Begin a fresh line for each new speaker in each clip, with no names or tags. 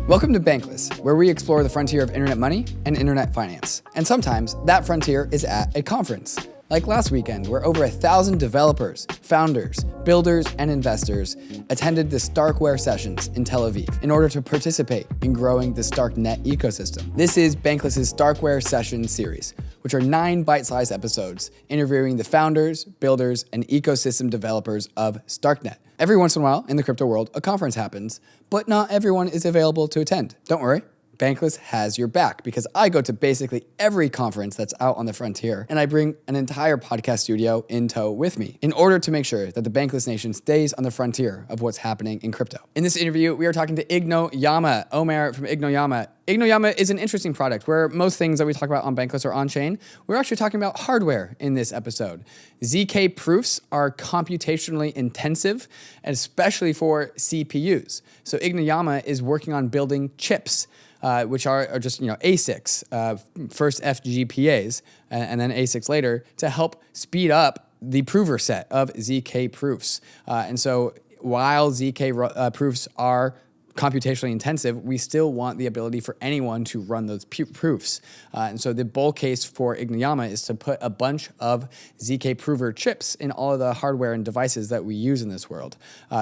Welcome to Bankless, where we explore the frontier of internet money and internet finance. And sometimes that frontier is at a conference, like last weekend, where over 1,000 developers, founders, builders, and investors attended the StarkWare Sessions in Tel Aviv in order to participate in growing the StarkNet ecosystem. This is Bankless' StarkWare Sessions series, which are 9 bite-sized episodes interviewing the founders, builders, and ecosystem developers of StarkNet. Every once in a while, in the crypto world, a conference happens, but not everyone is available to attend. Don't worry. Bankless has your back because I go to basically every conference that's out on the frontier, and I bring an entire podcast studio in tow with me in order to make sure that the Bankless Nation stays on the frontier of what's happening in crypto. In this interview, we are talking to Ingonyama, Omer from Ingonyama. Ingonyama is an interesting product where most things that we talk about on Bankless are on-chain. We're actually talking about hardware in this episode. ZK proofs are computationally intensive, and especially for CPUs. So Ingonyama is working on building chips, which are just ASICs, first FGPAs, and then ASICs later, to help speed up the prover set of ZK proofs. And so while ZK proofs are computationally intensive, we still want the ability for anyone to run those proofs. And so the bull case for Ingonyama is to put a bunch of ZK prover chips in all of the hardware and devices that we use in this world.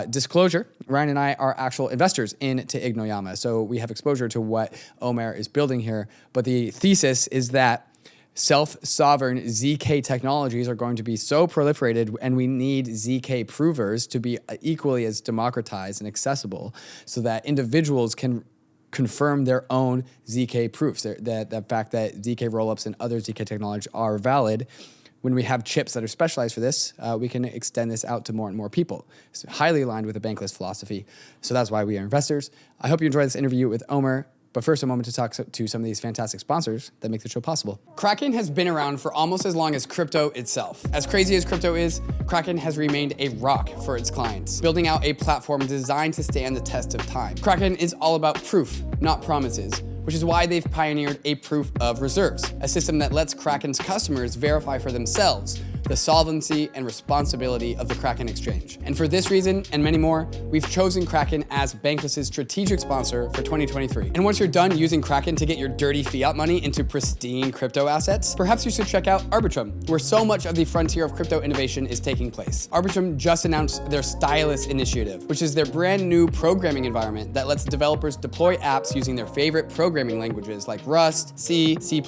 Disclosure, Ryan and I are actual investors into Ingonyama, so we have exposure to what Omer is building here. But the thesis is that self-sovereign ZK technologies are going to be so proliferated, and we need ZK provers to be equally as democratized and accessible so that individuals can confirm their own ZK proofs. The fact that ZK rollups and other ZK technology are valid. When we have chips that are specialized for this, we can extend this out to more and more people. It's highly aligned with the Bankless philosophy, so that's why we are investors. I hope you enjoy this interview with Omer. But first, a moment to talk to some of these fantastic sponsors that make the show possible. KRAKEN has been around for almost as long as crypto itself. As crazy as crypto is, KRAKEN has remained a rock for its clients, building out a platform designed to stand the test of time. KRAKEN is all about proof, not promises, which is why they've pioneered a proof of reserves, a system that lets KRAKEN's customers verify for themselves the solvency and responsibility of the KRAKEN exchange. And for this reason, and many more, we've chosen KRAKEN as Bankless' strategic sponsor for 2023. And once you're done using KRAKEN to get your dirty fiat money into pristine crypto assets, perhaps you should check out ARBITRUM, where so much of the frontier of crypto innovation is taking place. ARBITRUM just announced their Stylus initiative, which is their brand new programming environment that lets developers deploy apps using their favorite programming languages like Rust, C, C++,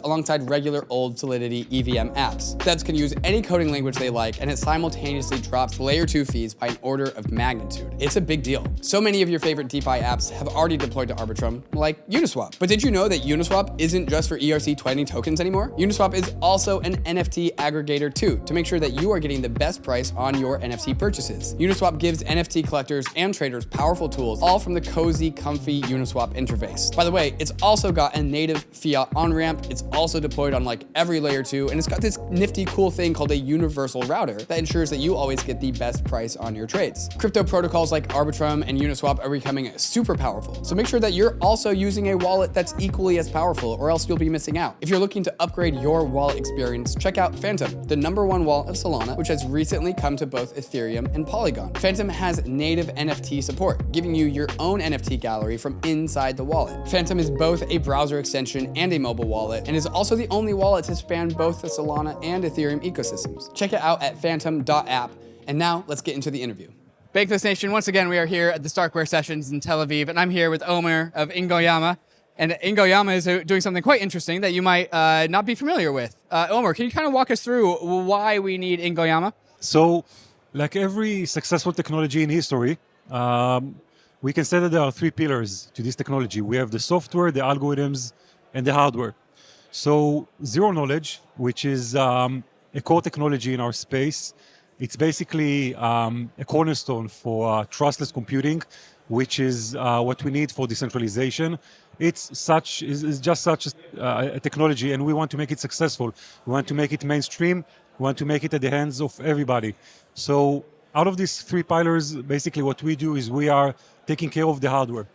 alongside regular old Solidity EVM apps. Devs can use any coding language they like, and it simultaneously drops layer 2 fees by an order of magnitude. It's a big deal. So many of your favorite DeFi apps have already deployed to ARBITRUM, like UNISWAP. But did you know that UNISWAP isn't just for ERC20 tokens anymore? UNISWAP is also an NFT aggregator too, to make sure that you are getting the best price on your NFT purchases. UNISWAP gives NFT collectors and traders powerful tools, all from the cozy, comfy Uniswap interface. By the way, it's also got a native fiat on-ramp. It's also deployed on like every layer 2, and it's got this nifty cool thing called a universal router that ensures that you always get the best price on your trades. Crypto protocols like ARBITRUM and Uniswap are becoming super powerful, so make sure that you're also using a wallet that's equally as powerful, or else you'll be missing out. If you're looking to upgrade your wallet experience, check out Phantom, the #1 wallet of Solana, which has recently come to both Ethereum and Polygon. Phantom has native NFT support, giving you your own NFT gallery from inside the wallet. Phantom is both a browser extension and a mobile wallet, and is also the only wallet to span both the Solana and Ethereum ecosystems. Check it out at phantom.app. And now let's get into the interview. Bankless Nation, once again, we are here at the StarkWare Sessions in Tel Aviv, and I'm here with Omer of Ingonyama. And Ingonyama is doing something quite interesting that you might not be familiar with. Omer, can you kind of walk us through why we need Ingonyama?
So, like every successful technology in history, we can say that there are 3 pillars to this technology. We have the software, the algorithms, and the hardware. So, zero knowledge, which is a core technology in our space. It's basically a cornerstone for trustless computing, which is what we need for decentralization. It's just such a technology, and we want to make it successful. We want to make it mainstream. We want to make it at the hands of everybody. So out of these 3 pillars, basically what we do is we are taking care of the hardware.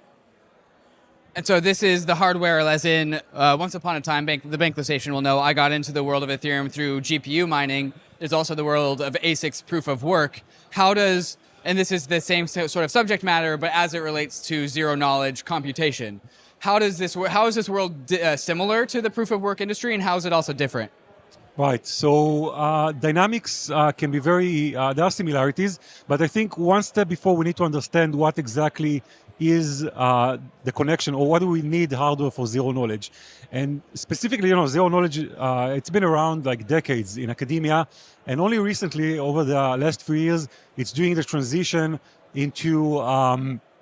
And so this is the hardware, as in, once upon a time, the Bankless Nation will know I got into the world of Ethereum through GPU mining. There's also the world of ASICs proof of work. How does and this is the same sort of subject matter, but as it relates to zero-knowledge computation. How is this world similar to the proof-of-work industry, and how is it also different?
Right. So dynamics can be there are similarities, but I think one step before we need to understand what exactly is the connection, or what do we need hardware for zero knowledge. And specifically, zero knowledge, it's been around like decades in academia, and only recently, over the last few years, it's doing the transition into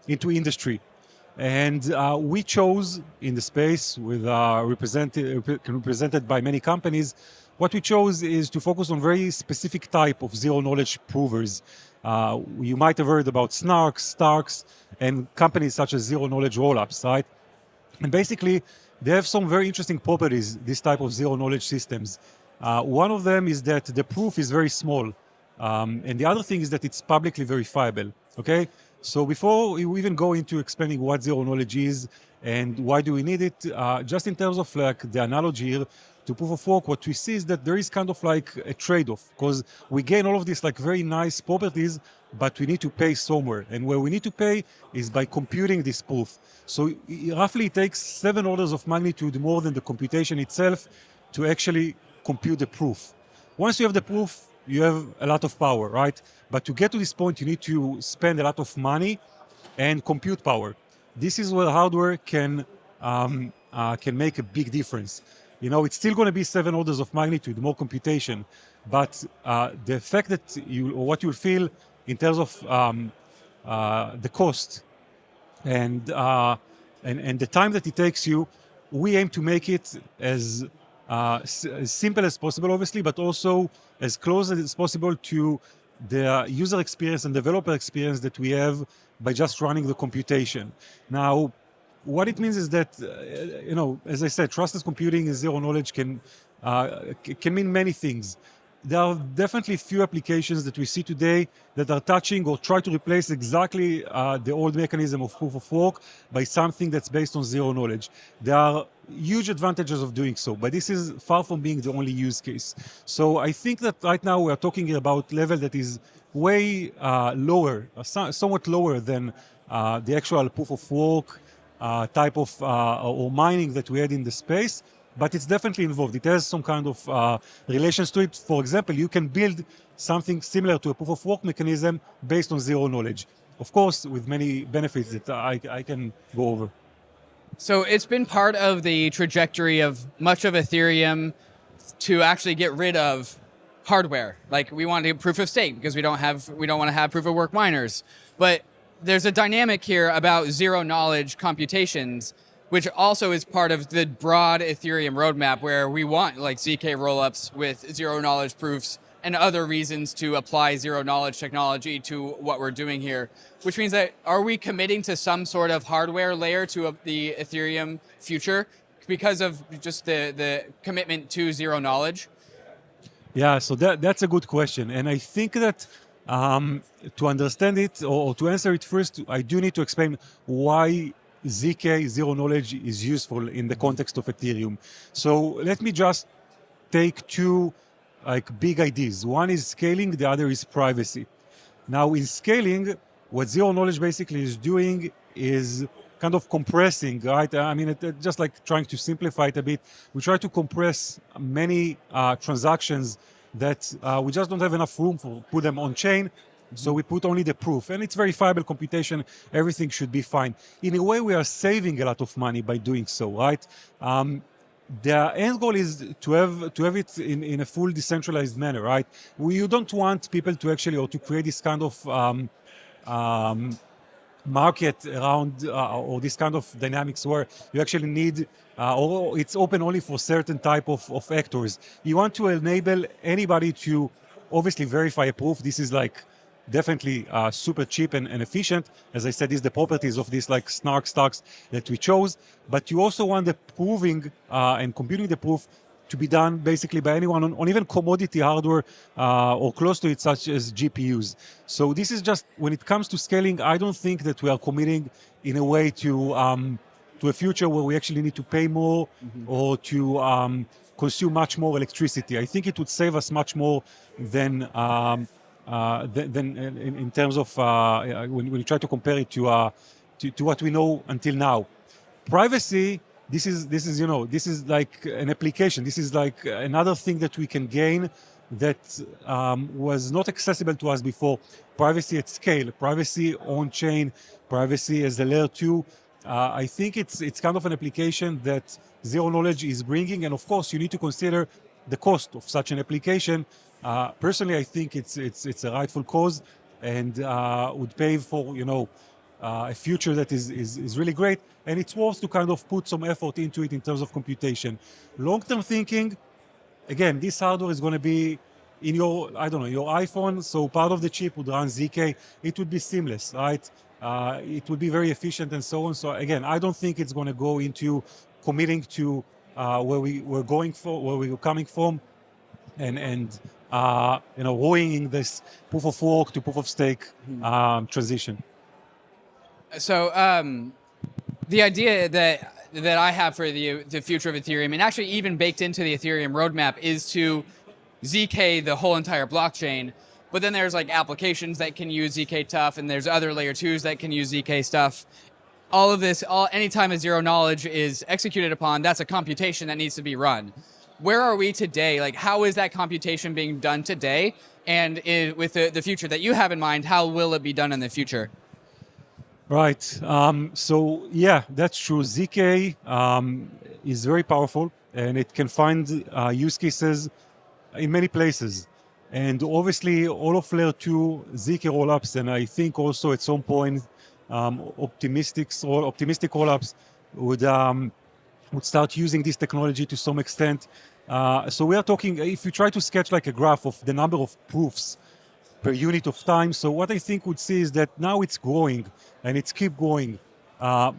industry. And we chose in the space with represented by many companies. What we chose is to focus on very specific type of zero knowledge provers. You might have heard about snarks, starks, and companies such as zero knowledge rollups, right? And basically, they have some very interesting properties, this type of zero knowledge systems. One of them is that the proof is very small. And the other thing is that it's publicly verifiable, okay? So before we even go into explaining what zero knowledge is and why do we need it, just in terms of like the analogy here to proof of work, what we see is that there is kind of like a trade-off, because we gain all of these like very nice properties, but we need to pay somewhere. And where we need to pay is by computing this proof. So roughly it takes 7 orders of magnitude more than the computation itself to actually compute the proof. Once you have the proof, you have a lot of power, right? But to get to this point, you need to spend a lot of money and compute power. This is where hardware can make a big difference. It's still going to be 7 orders of magnitude, more computation, but the effect that what you feel in terms of the cost and the time that it takes you, we aim to make it as simple as possible, obviously, but also as close as possible to the user experience and developer experience that we have by just running the computation. Now, what it means is that, as I said, trustless computing and zero knowledge can mean many things. There are definitely few applications that we see today that are touching or try to replace exactly the old mechanism of proof of work by something that's based on zero knowledge. There are huge advantages of doing so, but this is far from being the only use case. So I think that right now we are talking about level that is way lower, somewhat lower than the actual proof of work type of or mining that we had in the space. But it's definitely involved. It has some kind of relations to it. For example, you can build something similar to a proof of work mechanism based on zero knowledge. Of course, with many benefits that I can go over.
So it's been part of the trajectory of much of Ethereum to actually get rid of hardware. Like we want to do proof of stake because we don't want to have proof of work miners. But there's a dynamic here about zero knowledge computations, which also is part of the broad Ethereum roadmap, where we want like ZK rollups with zero knowledge proofs and other reasons to apply zero knowledge technology to what we're doing here. Which means that, are we committing to some sort of hardware layer to the Ethereum future because of just the commitment to zero knowledge?
Yeah, so that's a good question. And I think that to understand it or to answer it first, I do need to explain why ZK, zero knowledge, is useful in the context of Ethereum. So let me just take two big ideas. One is scaling, the other is privacy. Now in scaling, what zero knowledge basically is doing is kind of compressing, right? I mean, just like trying to simplify it a bit, we try to compress many transactions that we just don't have enough room for, put them on chain. So we put only the proof, and it's verifiable computation. Everything should be fine. In a way, we are saving a lot of money by doing so, right? The end goal is to have it in a full decentralized manner, right? You don't want people to actually, or to create this kind of market around, or this kind of dynamics where you actually need, or it's open only for certain type of actors. You want to enable anybody to obviously verify a proof. This is like definitely super cheap and efficient. As I said, is the properties of these like starks that we chose. But you also want the proving and computing the proof to be done basically by anyone on even commodity hardware or close to it, such as GPUs. So this is just, when it comes to scaling, I don't think that we are committing in a way to a future where we actually need to pay more or to consume much more electricity. I think it would save us much more than than in terms of when you try to compare it to what we know until now. Privacy, this is like an application. This is like another thing that we can gain that was not accessible to us before. Privacy at scale, privacy on chain, privacy as a layer 2. I think it's kind of an application that zero knowledge is bringing, and of course you need to consider the cost of such an application. Personally, I think it's a rightful cause, and would pave for a future that is really great, and it's worth to kind of put some effort into it in terms of computation. Long-term thinking, again, this hardware is going to be in your iPhone, so part of the chip would run ZK. It would be seamless, right? It would be very efficient and so on. So again, I don't think it's going to go into committing to where we're coming from, and ruining this proof of work to proof of stake transition.
So the idea that I have for the future of Ethereum, and actually even baked into the Ethereum roadmap, is to ZK the whole entire blockchain. But then there's like applications that can use ZK stuff, and there's other layer 2s that can use ZK stuff. All of this, anytime a zero knowledge is executed upon, that's a computation that needs to be run. Where are we today? Like, how is that computation being done today? And with the future that you have in mind, how will it be done in the future?
Right. So yeah, that's true. ZK is very powerful, and it can find use cases in many places. And obviously, all of layer 2 ZK rollups, and I think also at some point, optimistic rollups would start using this technology to some extent. So we are talking, if you try to sketch like a graph of the number of proofs per unit of time. So what I think we'd see is that now it's growing, and it's keep growing,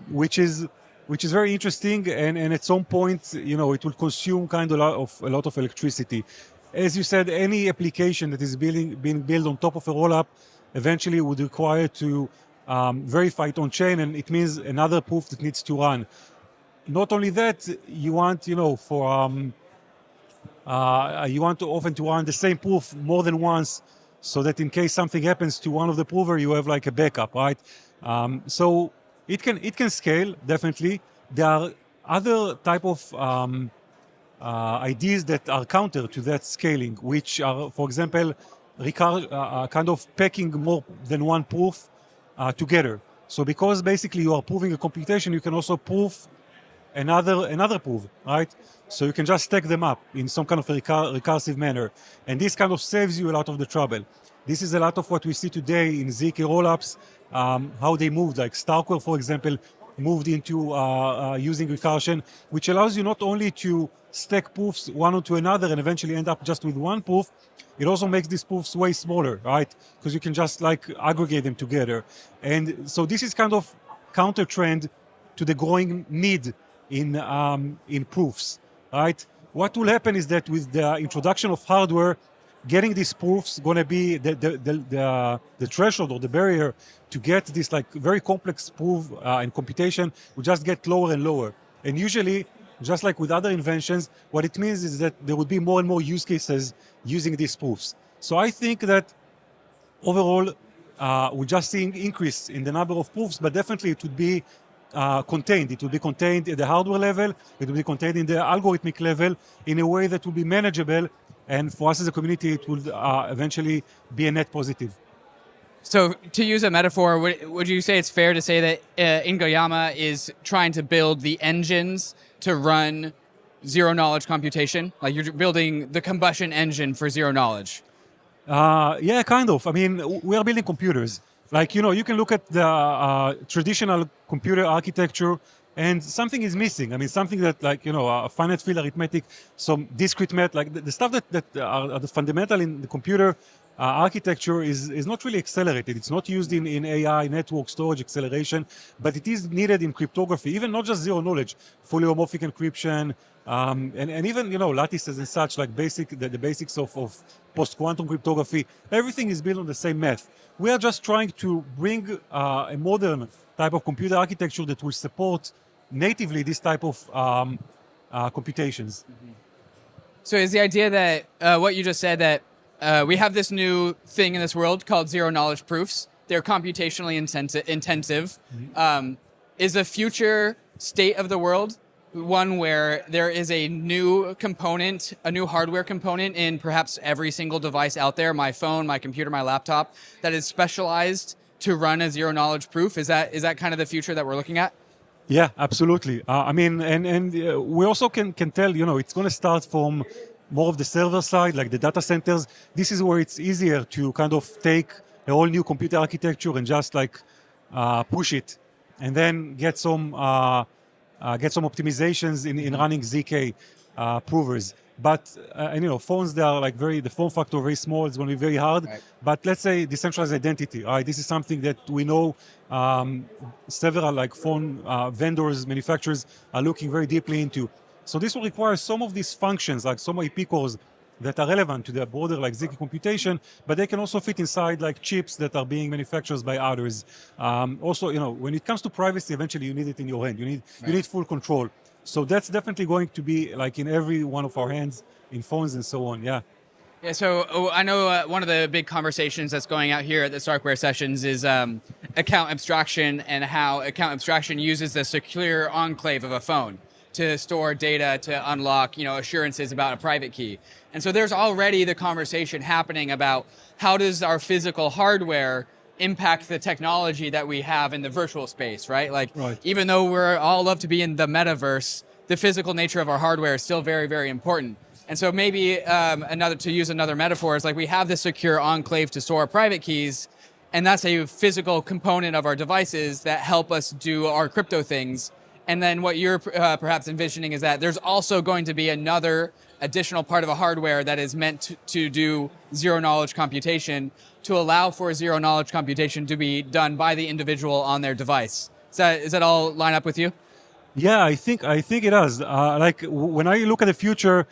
which is very interesting. And at some point, it will consume kind of a lot of electricity. As you said, any application that is being built on top of a rollup eventually would require to verify it on chain, and it means another proof that needs to run. Not only that, you want, you want to often to run the same proof more than once, so that in case something happens to one of the prover, you have like a backup, right? So it can scale, definitely. There are other type of ideas that are counter to that scaling, which are, for example, kind of packing more than one proof together. So because basically you are proving a computation, you can also prove another proof, right? So you can just stack them up in some kind of recursive manner. And this kind of saves you a lot of the trouble. This is a lot of what we see today in ZK rollups, how they moved, like StarkWare, for example, moved into using recursion, which allows you not only to stack proofs one onto another and eventually end up just with one proof, it also makes these proofs way smaller, right? Because you can just like aggregate them together. And so this is kind of counter trend to the growing need in proofs, right? What will happen is that with the introduction of hardware, getting these proofs going to be the threshold or the barrier to get this like very complex proof and computation will just get lower and lower. And usually, just like with other inventions, what it means is that there will be more and more use cases using these proofs. So I think that overall, we're just seeing increase in the number of proofs, but definitely it would be contained. It will be contained at the hardware level. It will be contained in the algorithmic level in a way that will be manageable. And for us as a community, it will eventually be a net positive.
So to use a metaphor, would you say it's fair to say that Ingonyama is trying to build the engines to run zero knowledge computation? Like you're building the combustion engine for zero knowledge?
Yeah, kind of. I mean, we are building computers. Like, you can look at the traditional computer architecture and something is missing. I mean, something that like, a finite field arithmetic, some discrete math, like the stuff that are the fundamental in the computer architecture is not really accelerated. It's not used in AI, network storage acceleration, but it is needed in cryptography, even not just zero knowledge, fully homomorphic encryption, and even, lattices and such, like the basics of post-quantum cryptography. Everything is built on the same math. We are just trying to bring a modern type of computer architecture that will support natively this type of computations.
So is the idea that what you just said, that we have this new thing in this world called zero-knowledge proofs. They're computationally intensive. Is the future state of the world one where there is a new component, a new hardware component in perhaps every single device out there, my phone, my computer, my laptop, that is specialized to run a zero-knowledge proof? Is that kind of the future that we're looking at?
Yeah, absolutely. I mean, and we also can tell, it's going to start from more of the server side, like the data centers. This is where it's easier to kind of take a whole new computer architecture and just like push it, and then get some optimizations in running ZK provers. But phones, they are like the form factor very small. It's going to be very hard. Right. But let's say decentralized identity. Right, this is something that we know several like phone vendors, manufacturers are looking very deeply into. So this will require some of these functions, like some IP cores that are relevant to the broader like ZK computation, but they can also fit inside like chips that are being manufactured by others. Also, when it comes to privacy, eventually you need it in your hand. You need full control. So that's definitely going to be like in every one of our hands, in phones and so on. Yeah.
Yeah, so I know one of the big conversations that's going out here at the StarkWare Sessions is account abstraction, and how account abstraction uses the secure enclave of a phone to store data, to unlock, assurances about a private key. And so there's already the conversation happening about how does our physical hardware impact the technology that we have in the virtual space, right? Like, even though we're all love to be in the metaverse, the physical nature of our hardware is still very, very important. And so maybe to use another metaphor, is like we have this secure enclave to store private keys, and that's a physical component of our devices that help us do our crypto things. And then what you're perhaps envisioning is that there's also going to be another additional part of a hardware that is meant to do zero-knowledge computation, to allow for zero-knowledge computation to be done by the individual on their device. Does that all line up with you?
Yeah, I think it does. Like when I look at the future,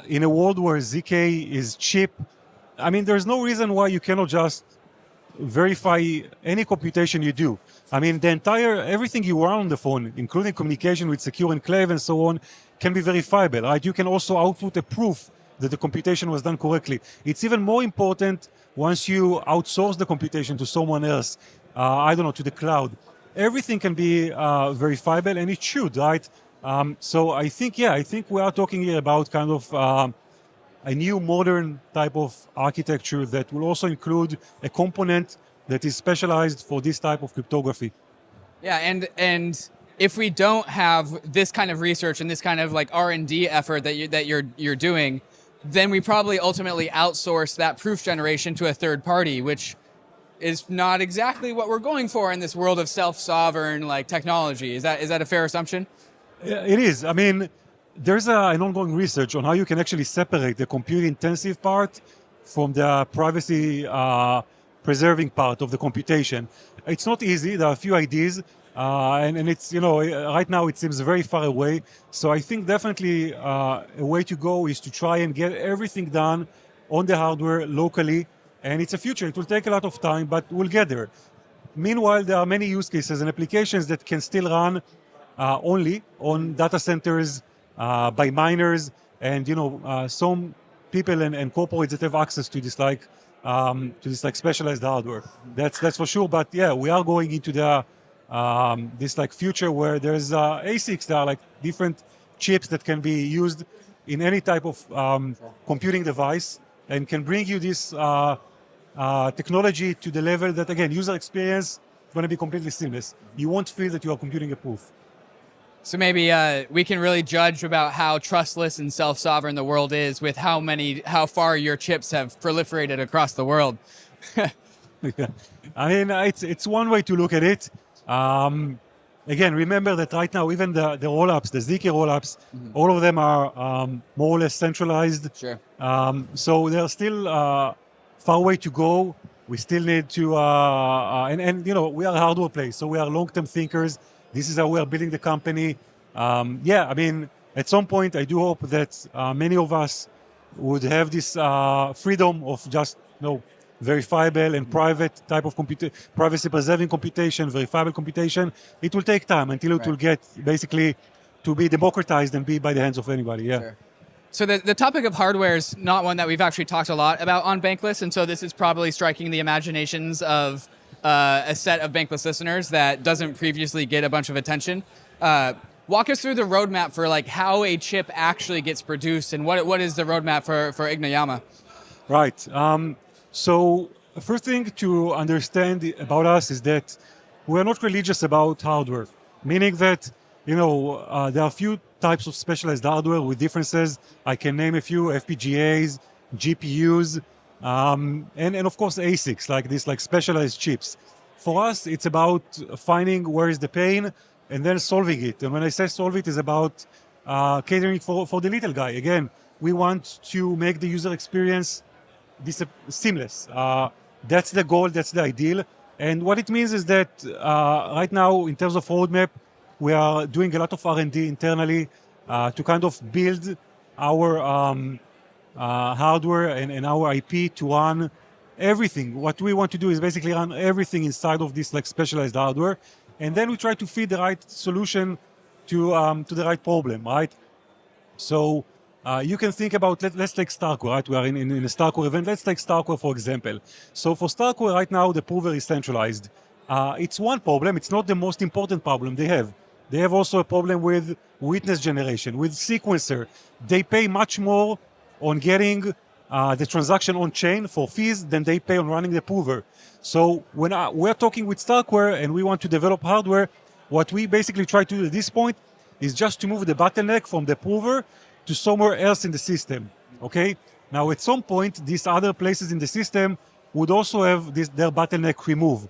in a world where ZK is cheap, I mean, there's no reason why you cannot just verify any computation you do. I mean, everything you run on the phone, including communication with secure enclave and so on, can be verifiable, right? You can also output a proof that the computation was done correctly. It's even more important once you outsource the computation to someone else, to the cloud. Everything can be verifiable, and it should, right? So I think we are talking here about kind of a new modern type of architecture that will also include a component that is specialized for this type of cryptography.
Yeah, and if we don't have this kind of research and this kind of like R&D effort that you're doing, then we probably ultimately outsource that proof generation to a third party, which is not exactly what we're going for in this world of self-sovereign like technology. Is that a fair assumption?
Yeah, it is. I mean, there's an ongoing research on how you can actually separate the compute-intensive part from the privacy-preserving part of the computation. It's not easy. There are a few ideas, and it's, right now it seems very far away. So I think definitely a way to go is to try and get everything done on the hardware locally. And it's a future. It will take a lot of time, but we'll get there. Meanwhile, there are many use cases and applications that can still run only on data centers, by miners, and some people and corporates that have access to this specialized hardware. That's for sure. But yeah, we are going into the this like future where there's ASICs. There are like different chips that can be used in any type of computing device, and can bring you this technology to the level that, again, user experience is going to be completely seamless. You won't feel that you are computing a proof.
So maybe we can really judge about how trustless and self-sovereign the world is with how far your chips have proliferated across the world.
Yeah. I mean, it's one way to look at it. Again, remember that right now, even the rollups, the ZK rollups, all of them are more or less centralized.
Sure.
So there's still far way to go. We still need to, we are a hardware place, so we are long-term thinkers. This is how we are building the company. I mean, at some point, I do hope that many of us would have this freedom of just, verifiable and private type of privacy-preserving computation, verifiable computation. It will take time until it will get basically to be democratized and be by the hands of anybody. Yeah.
Sure. So the topic of hardware is not one that we've actually talked a lot about on Bankless, and so this is probably striking the imaginations of a set of Bankless listeners that doesn't previously get a bunch of attention. Walk us through the roadmap for like how a chip actually gets produced, and what is the roadmap for Ingonyama?
Right. So the first thing to understand about us is that we're not religious about hardware, meaning that there are a few types of specialized hardware with differences. I can name a few: FPGAs, GPUs, and of course ASICs, like specialized chips. For us, it's about finding where is the pain and then solving it. And when I say solve it, it's about catering for the little guy. Again, we want to make the user experience seamless. That's the goal, that's the ideal. And what it means is that right now, in terms of roadmap, we are doing a lot of R&D internally to kind of build our hardware and our IP to run everything. What we want to do is basically run everything inside of this like specialized hardware, and then we try to feed the right solution to the right problem, right? So you can think about, let's take StarkWare, right? We are in a StarkWare event. Let's take StarkWare, for example. So for StarkWare right now, the prover is centralized. It's one problem. It's not the most important problem they have. They have also a problem with witness generation, with sequencer. They pay much more on getting the transaction on chain for fees than they pay on running the prover. So when we're talking with StarkWare and we want to develop hardware, what we basically try to do at this point is just to move the bottleneck from the prover to somewhere else in the system, okay? Now, at some point, these other places in the system would also have their bottleneck removed.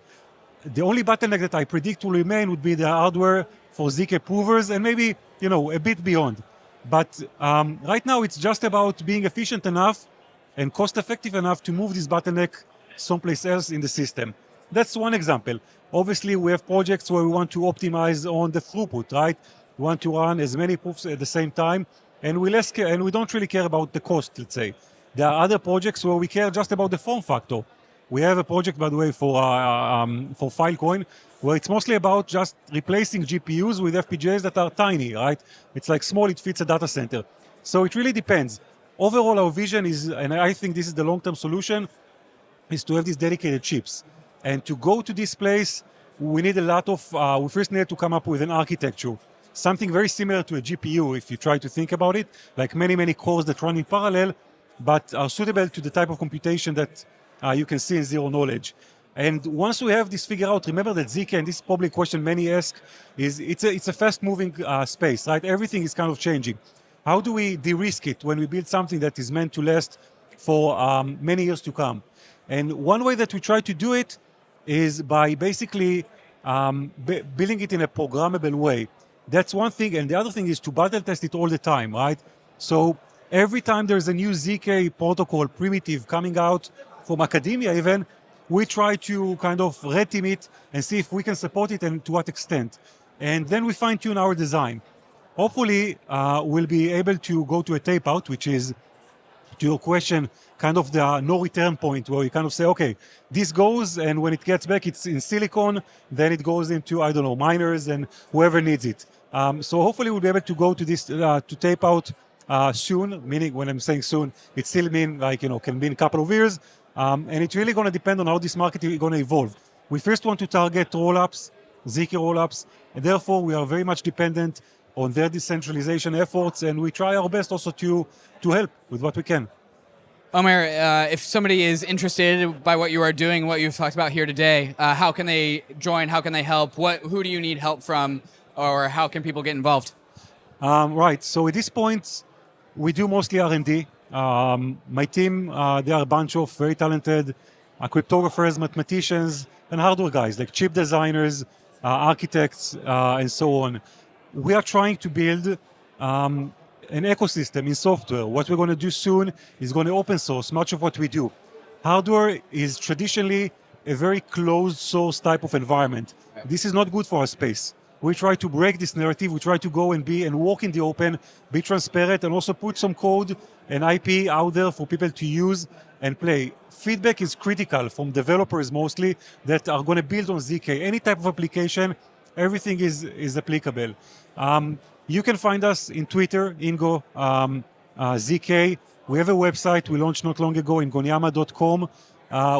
The only bottleneck that I predict will remain would be the hardware for ZK provers and maybe, a bit beyond. But right now, it's just about being efficient enough and cost-effective enough to move this bottleneck someplace else in the system. That's one example. Obviously, we have projects where we want to optimize on the throughput, right? We want to run as many proofs at the same time, and we don't really care about the cost, let's say. There are other projects where we care just about the form factor. We have a project, by the way, for Filecoin, where it's mostly about just replacing GPUs with FPGAs that are tiny, right? It's like small, it fits a data center. So it really depends. Overall, our vision is, and I think this is the long-term solution, is to have these dedicated chips. And to go to this place, we need we first need to come up with an architecture. Something very similar to a GPU, if you try to think about it, like many cores that run in parallel, but are suitable to the type of computation that you can see in zero knowledge. And once we have this figured out, remember that ZK, and this is probably a question many ask, is it's a fast-moving space, right? Everything is kind of changing. How do we de-risk it when we build something that is meant to last for many years to come? And one way that we try to do it is by basically building it in a programmable way. That's one thing, and the other thing is to battle test it all the time, right? So every time there's a new ZK protocol primitive coming out from academia even, we try to kind of red team it and see if we can support it and to what extent. And then we fine tune our design. Hopefully, we'll be able to go to a tape out, which is, to your question, kind of the no return point where you kind of say, okay, this goes, and when it gets back, it's in silicon, then it goes into, I don't know, miners and whoever needs it. So hopefully we'll be able to go to this, to tape out soon, meaning when I'm saying soon, it still mean can mean a couple of years. And it's really going to depend on how this market is going to evolve. We first want to target rollups, ZK rollups, and therefore we are very much dependent on their decentralization efforts, and we try our best also to help with what we can.
Omer, if somebody is interested by what you are doing, what you've talked about here today, how can they join? How can they help? Who do you need help from, or how can people get involved?
Right. So at this point, we do mostly R&D. My team, they are a bunch of very talented cryptographers, mathematicians, and hardware guys, like chip designers, architects, and so on. We are trying to build an ecosystem in software. What we're going to do soon is going to open source much of what we do. Hardware is traditionally a very closed source type of environment. This is not good for our space. We try to break this narrative. We try to go and walk in the open, be transparent, and also put some code and IP out there for people to use and play. Feedback is critical from developers mostly that are going to build on ZK. Any type of application, everything is applicable. You can find us in Twitter, Ingo, ZK. We have a website we launched not long ago, ingonyama.com.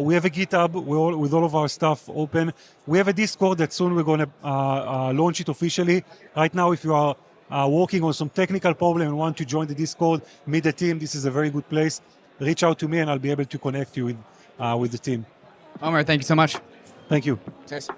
We have a GitHub with all of our stuff open. We have a Discord that soon we're going to launch it officially. Right now, if you are working on some technical problem and want to join the Discord, meet the team, this is a very good place. Reach out to me and I'll be able to connect you with the team.
Omer, thank you so much.
Thank you.
Cheers.